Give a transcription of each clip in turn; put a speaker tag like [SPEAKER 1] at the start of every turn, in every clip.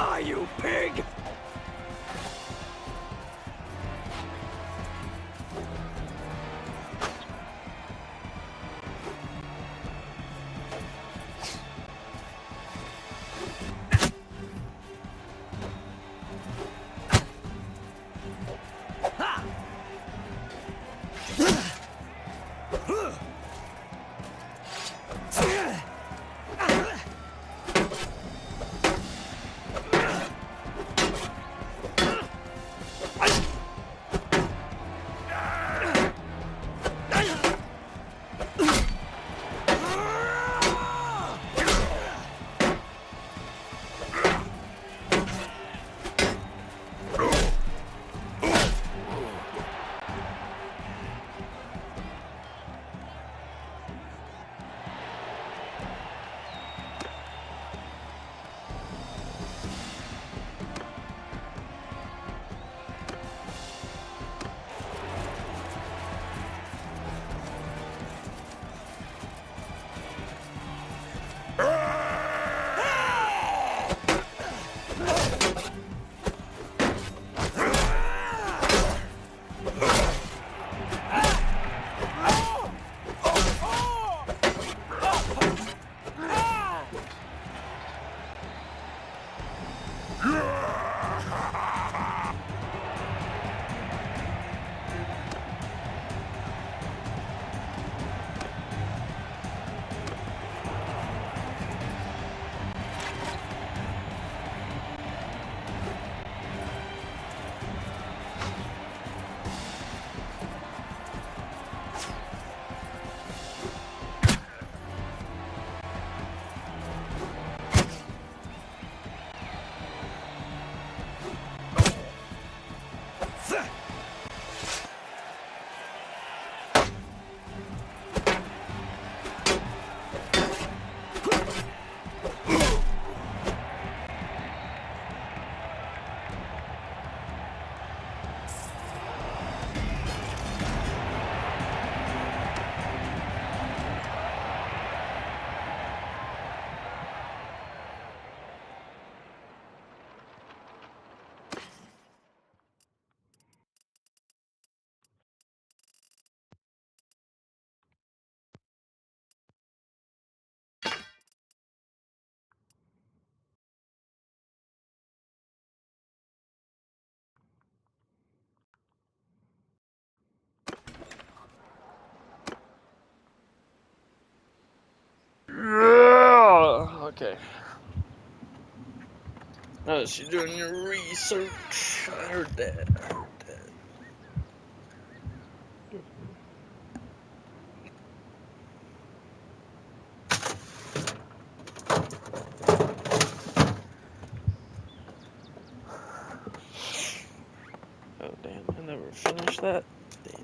[SPEAKER 1] Die, you pig!
[SPEAKER 2] Okay. Oh, she's doing your research. I heard that. Oh, damn. I never finished that. Damn.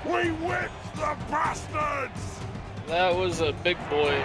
[SPEAKER 1] We whipped the bastards!
[SPEAKER 2] That was a big boy.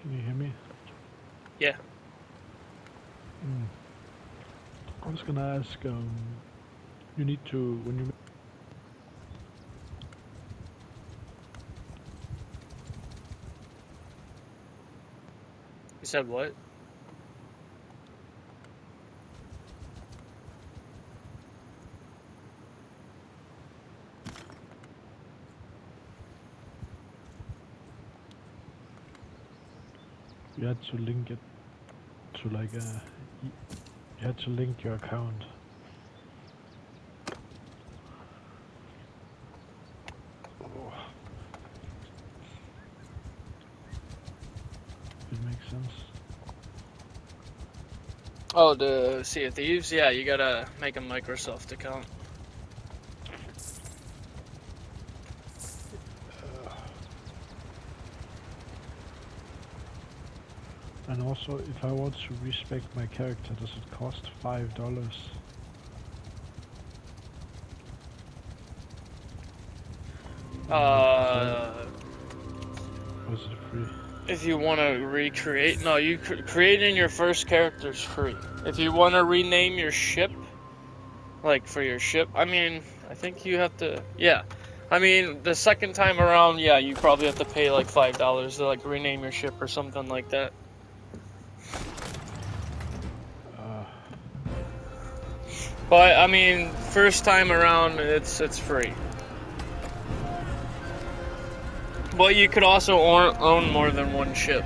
[SPEAKER 3] Can you hear me?
[SPEAKER 2] Yeah.
[SPEAKER 3] I was gonna ask, you need to, when you...
[SPEAKER 2] You said what?
[SPEAKER 3] You had to link it to like a... You had to link your account. Oh. It makes sense.
[SPEAKER 2] Oh, the Sea of Thieves? Yeah, you gotta make a Microsoft account.
[SPEAKER 3] And also, if I want to respec my character, does it cost $5? Or is it free?
[SPEAKER 2] If you want to recreate, no, you creating your first character is free. If you want to rename your ship, like for your ship, I mean, I think you have to, yeah. I mean, the second time around, yeah, you probably have to pay like $5 to like rename your ship or something like that. But I mean, first time around, it's free. But you could also own more than one ship.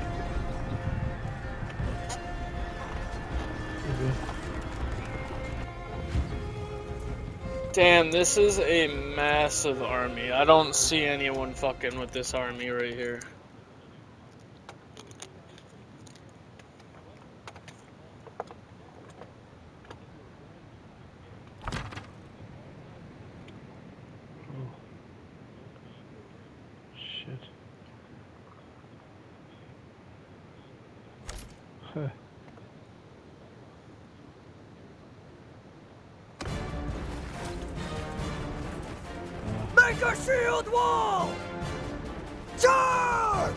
[SPEAKER 2] Damn, this is a massive army. I don't see anyone fucking with this army right here.
[SPEAKER 3] Oh. Shit. Huh.
[SPEAKER 1] Make a shield wall! Charge!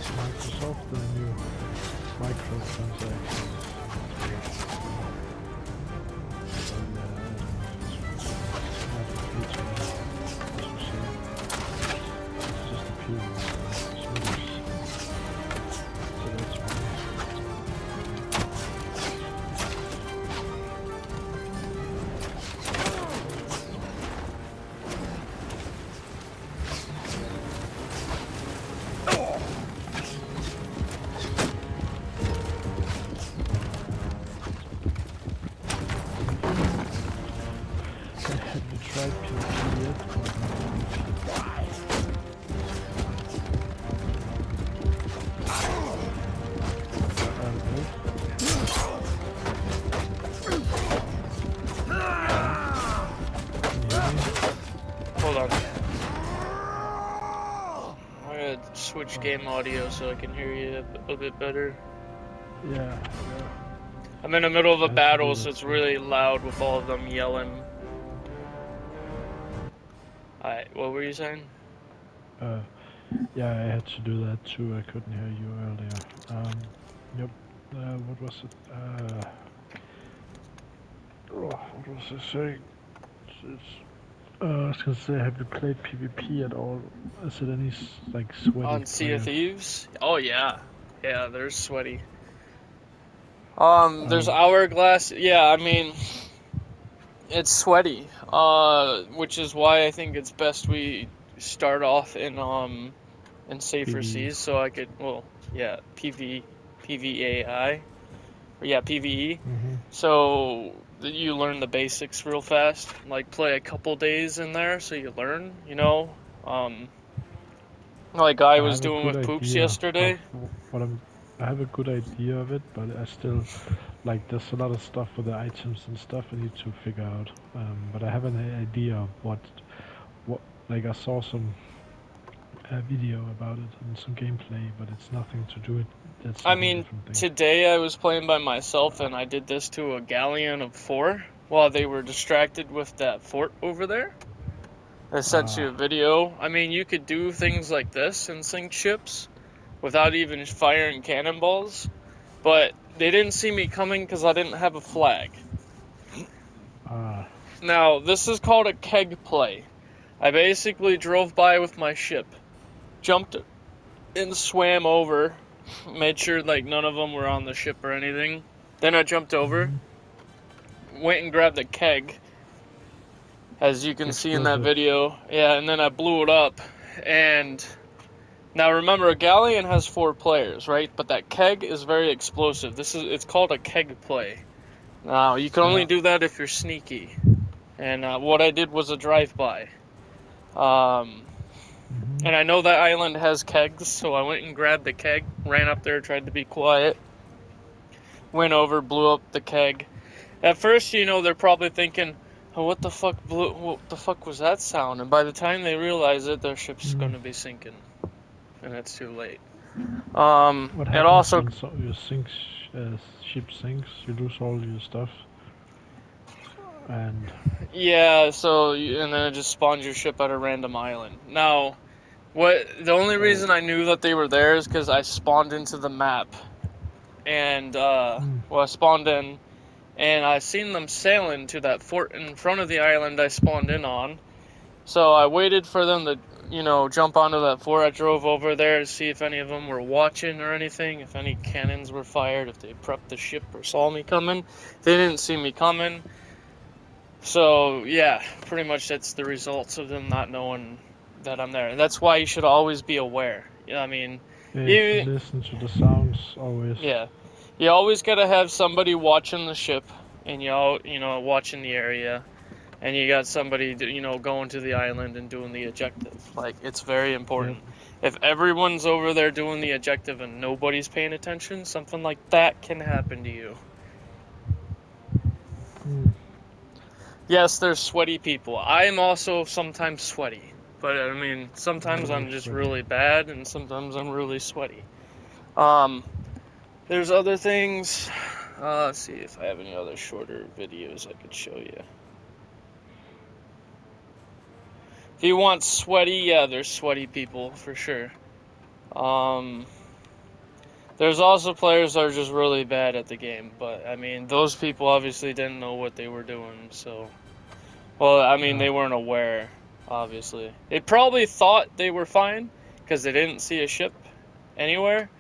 [SPEAKER 3] Microsoft, the new microtransactions.
[SPEAKER 2] switch game audio so I can hear you a bit better.
[SPEAKER 3] Yeah.
[SPEAKER 2] I'm in the middle of a
[SPEAKER 3] I have to do
[SPEAKER 2] battle,
[SPEAKER 3] that
[SPEAKER 2] so it's
[SPEAKER 3] too.
[SPEAKER 2] really loud with all of them yelling. Alright, what were you saying?
[SPEAKER 3] Yeah, I had to do that too. I couldn't hear you earlier. Yep. What was it? What was I saying? I was gonna say, have you played PvP at all? Is it any like sweaty
[SPEAKER 2] On Sea of
[SPEAKER 3] players?
[SPEAKER 2] Thieves? Oh yeah. Yeah, they're sweaty. There's
[SPEAKER 3] Um,
[SPEAKER 2] Hourglass. Yeah, I mean, it's sweaty. Which is why I think it's best we start off in safer
[SPEAKER 3] PvE.
[SPEAKER 2] seas so I could, well, yeah, PvAI. Or yeah, PvE.
[SPEAKER 3] Mm-hmm.
[SPEAKER 2] So that you learn the basics real fast. Like play a couple days in there so you learn, you know. Like I
[SPEAKER 3] I
[SPEAKER 2] was
[SPEAKER 3] have a
[SPEAKER 2] doing
[SPEAKER 3] good
[SPEAKER 2] with Poops
[SPEAKER 3] idea of
[SPEAKER 2] yesterday.
[SPEAKER 3] what I'm. I have a good idea of it, but I still like. There's a lot of stuff with the items and stuff I need to figure out. But I have an idea of what. Like I saw some video about it and some gameplay, but it's nothing to do it. That's
[SPEAKER 2] I
[SPEAKER 3] like a
[SPEAKER 2] mean,
[SPEAKER 3] different thing.
[SPEAKER 2] today I was playing by myself and I did this to a galleon of 4 while they were distracted with that fort over there. I sent you a
[SPEAKER 3] Ah,
[SPEAKER 2] video. I mean, you could do things like this and sink ships without even firing cannonballs, but they didn't see me coming because I didn't have a flag.
[SPEAKER 3] ah.
[SPEAKER 2] Now, this is called a keg play. I basically drove by with my ship, jumped and swam over, made sure like none of them were on the ship or anything. Then I jumped over,
[SPEAKER 3] Mm-hmm.
[SPEAKER 2] went and grabbed a keg, as you can see in that
[SPEAKER 3] Explosive.
[SPEAKER 2] video. Yeah, and then I blew it up. And now remember, a galleon has 4 players, right? But that keg is very explosive. It's called a keg play. Now you can only
[SPEAKER 3] Yeah.
[SPEAKER 2] do that if you're sneaky. And what I did was a drive-by. Um,
[SPEAKER 3] Mm-hmm.
[SPEAKER 2] and I know that island has kegs, so I went and grabbed the keg, ran up there, tried to be quiet, went over, blew up the keg. At first, you know, they're probably thinking, oh, what the fuck was that sound? And by the time they realize it, their ship's
[SPEAKER 3] Mm.
[SPEAKER 2] gonna be sinking. And it's too late.
[SPEAKER 3] What
[SPEAKER 2] It
[SPEAKER 3] happens
[SPEAKER 2] also,
[SPEAKER 3] when your ship sinks? You lose all your stuff, and
[SPEAKER 2] yeah, so, and then it just spawns your ship at a random island. Now, the only
[SPEAKER 3] oh,
[SPEAKER 2] reason I knew that they were there is because I spawned into the map. And,
[SPEAKER 3] mm,
[SPEAKER 2] well, I spawned in, and I seen them sailing to that fort in front of the island I spawned in on. So I waited for them to, you know, jump onto that fort. I drove over there to see if any of them were watching or anything, if any cannons were fired, if they prepped the ship or saw me coming. They didn't see me coming. So, yeah, pretty much that's the results of them not knowing that I'm there. And that's why you should always be aware. I mean,
[SPEAKER 3] yeah,
[SPEAKER 2] you,
[SPEAKER 3] listen to the sounds always.
[SPEAKER 2] yeah, you always gotta have somebody watching the ship and you know, watching the area. And you got somebody, you know, going to the island and doing the objective. Like, it's very
[SPEAKER 3] Yep.
[SPEAKER 2] important. If everyone's over there doing the objective and nobody's paying attention, something like that can happen to you.
[SPEAKER 3] Mm,
[SPEAKER 2] Yes, there's sweaty people. I am also sometimes sweaty. But, I mean, sometimes
[SPEAKER 3] very
[SPEAKER 2] I'm just
[SPEAKER 3] sweaty.
[SPEAKER 2] really bad and sometimes I'm really sweaty. Um, there's other things. Let's see if I have any other shorter videos I could show you. If you want sweaty, yeah, there's sweaty people for sure. There's also players that are just really bad at the game, but I mean, those people obviously didn't know what they were doing, so. Well, I mean,
[SPEAKER 3] Yeah.
[SPEAKER 2] they weren't aware, obviously. They probably thought they were fine, because they didn't see a ship anywhere.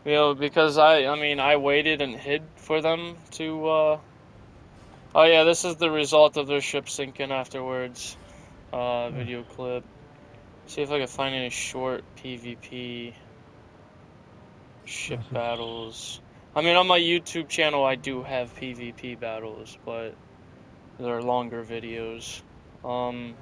[SPEAKER 2] You know, because I mean, I waited and hid for them to, Oh yeah, this is the result of their ship sinking afterwards. Video clip. See if I can find any short PvP ship
[SPEAKER 3] Does it?
[SPEAKER 2] battles. I mean, on my YouTube channel, I do have PvP battles, but they're longer videos. Um,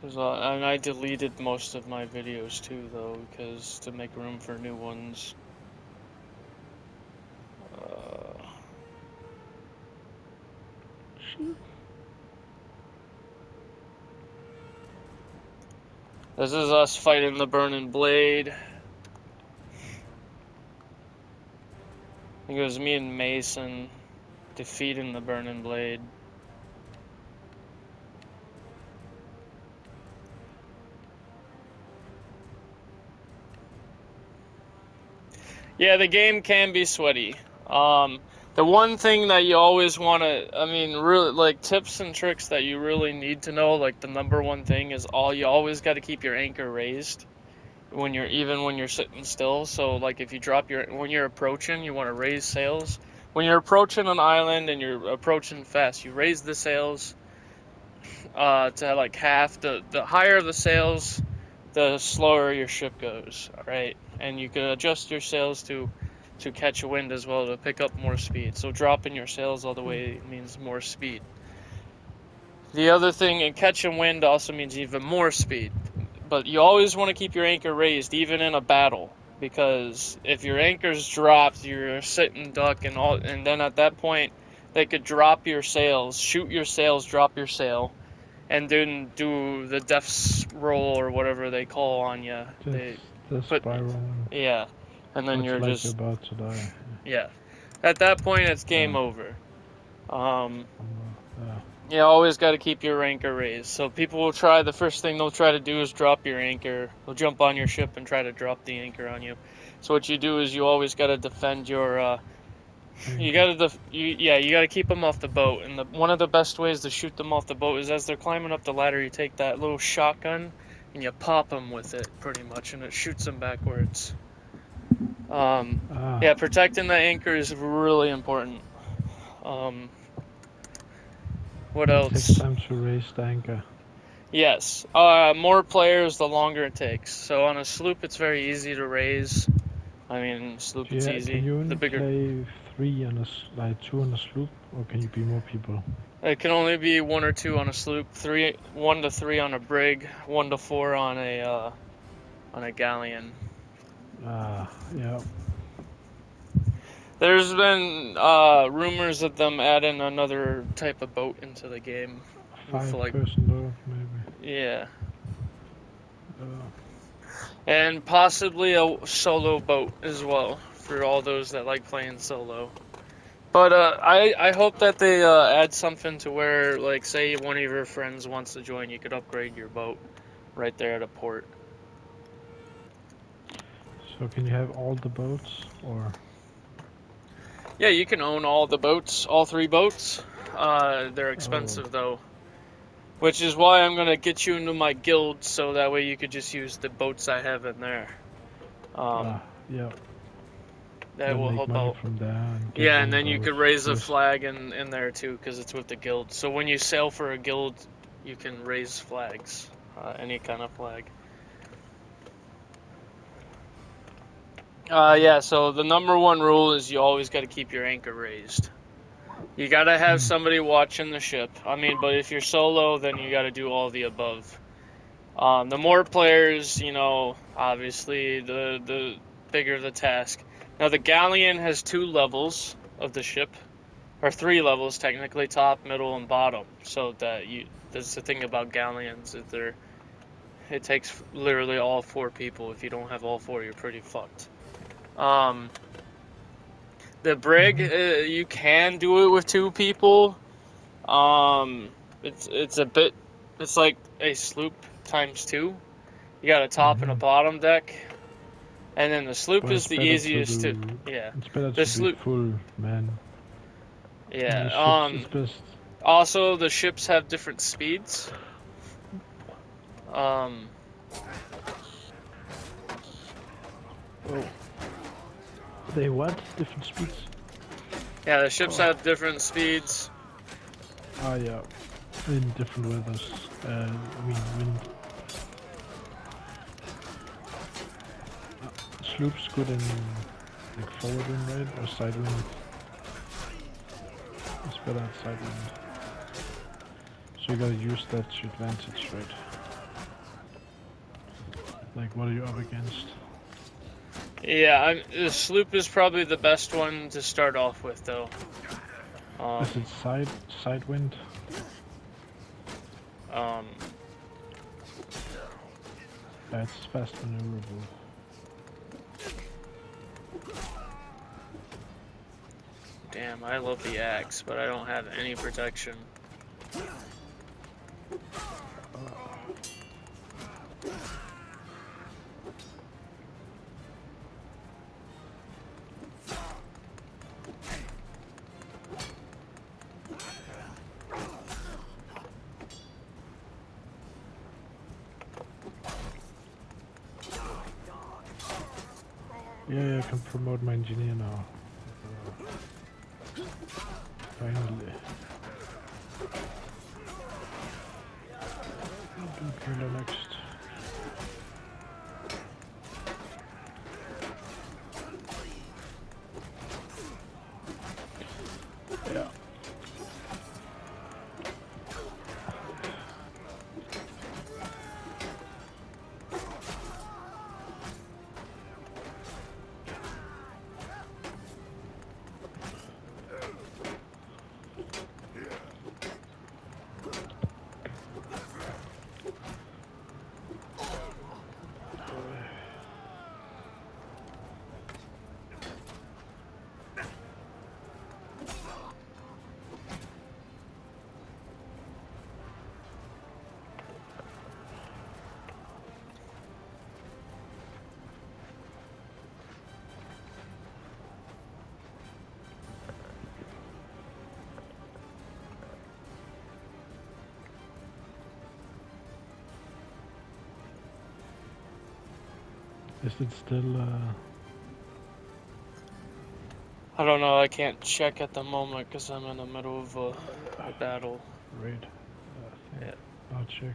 [SPEAKER 2] and I deleted most of my videos too, though, because to make room for new ones. Uh,
[SPEAKER 3] potion?
[SPEAKER 2] This is us fighting the Burning Blade. I think it was me and Mason defeating the Burning Blade. Yeah, the game can be sweaty. The one thing that you always want to, I mean, really, like, tips and tricks that you really need to know, like, the number one thing is you always got to keep your anchor raised when you're sitting still. So, like, if you when you're approaching, you want to raise sails. When you're approaching an island and you're approaching fast, you raise the sails to, like, half. The higher the sails, the slower your ship goes, right? And you can adjust your sails to catch a wind as well to pick up more speed. So dropping your sails all the way means more speed. The other thing, and catching wind also means even more speed. But you always want to keep your anchor raised, even in a battle, because if your anchor's dropped, you're sitting duck, and then at that point, they could drop your sails, shoot your sails, drop your sail, and then do the death roll or whatever they call on you.
[SPEAKER 3] The
[SPEAKER 2] But
[SPEAKER 3] spiral.
[SPEAKER 2] yeah, and then you're
[SPEAKER 3] like
[SPEAKER 2] just
[SPEAKER 3] you're about to die.
[SPEAKER 2] yeah. At that point, it's game
[SPEAKER 3] Yeah.
[SPEAKER 2] over.
[SPEAKER 3] Yeah.
[SPEAKER 2] You always got to keep your anchor raised. So people will try. The first thing they'll try to do is drop your anchor. They'll jump on your ship and try to drop the anchor on you. So what you do is you always got to defend your. You got to you got to keep them off the boat. And one of the best ways to shoot them off the boat is as they're climbing up the ladder. You take that little shotgun and you pop them with it, pretty much, and it shoots them backwards. Yeah, protecting the anchor is really important. What else?
[SPEAKER 3] It takes time to raise the anchor.
[SPEAKER 2] Yes. More players, the longer it takes. So on a sloop, it's very easy to raise. I mean, sloop, it's easy.
[SPEAKER 3] Can you only
[SPEAKER 2] The bigger
[SPEAKER 3] play 3 on a 2 on a sloop, or can you be more people?
[SPEAKER 2] it can only be 1 or 2 on a sloop. 1 to 3 on a brig. 1 to 4 on a galleon.
[SPEAKER 3] Yeah.
[SPEAKER 2] There's been rumors of them adding another type of boat into the game.
[SPEAKER 3] 5-person though, maybe.
[SPEAKER 2] Yeah. And possibly a solo boat as well for all those that like playing solo. But I hope that they add something to where, like, say one of your friends wants to join, you could upgrade your boat right there at a port.
[SPEAKER 3] So can you have all the boats, or?
[SPEAKER 2] Yeah, you can own all the boats, all 3 boats. They're expensive though. Which is why I'm gonna get you into my guild, so that way you could just use the boats I have in there.
[SPEAKER 3] Yeah.
[SPEAKER 2] That will help out.
[SPEAKER 3] From there
[SPEAKER 2] And then you could raise a flag in there too, because it's with the guild. So when you sail for a guild, you can raise flags, any kind of flag. Yeah, so the number 1 rule is you always got to keep your anchor raised. You got to have somebody watching the ship. I mean, but if you're solo, then you got to do all the above. The more players, you know, obviously, the bigger the task. Now, the galleon has 2 levels of the ship, or 3 levels technically, top, middle, and bottom. So that's the thing about galleons, that it takes literally all 4 people. If you don't have all 4, you're pretty fucked. The brig, you can do it with 2 people. It's like a sloop times 2. You got a top and a bottom deck. And then the sloop is the easiest to yeah.
[SPEAKER 3] It's better
[SPEAKER 2] the
[SPEAKER 3] to
[SPEAKER 2] sloop,
[SPEAKER 3] be full, man.
[SPEAKER 2] Yeah.
[SPEAKER 3] Best.
[SPEAKER 2] Also, the ships have different speeds.
[SPEAKER 3] They what? Different speeds?
[SPEAKER 2] Yeah, the ships have different speeds.
[SPEAKER 3] Yeah. In different weathers. Wind. Sloop's good in like forward wind, right? Or side wind. It's better at side wind. So you gotta use that to advantage, right? Like, what are you up against?
[SPEAKER 2] Yeah, the sloop is probably the best one to start off with, though.
[SPEAKER 3] Is it side wind? It's fast maneuverable.
[SPEAKER 2] Damn, I love the axe, but I don't have any protection.
[SPEAKER 3] Yeah, I can promote my engineer now. Finally. Do killer next. Yeah. Is it still
[SPEAKER 2] I don't know, I can't check at the moment because I'm in the middle of a battle.
[SPEAKER 3] raid?
[SPEAKER 2] Yeah.
[SPEAKER 3] I'll check.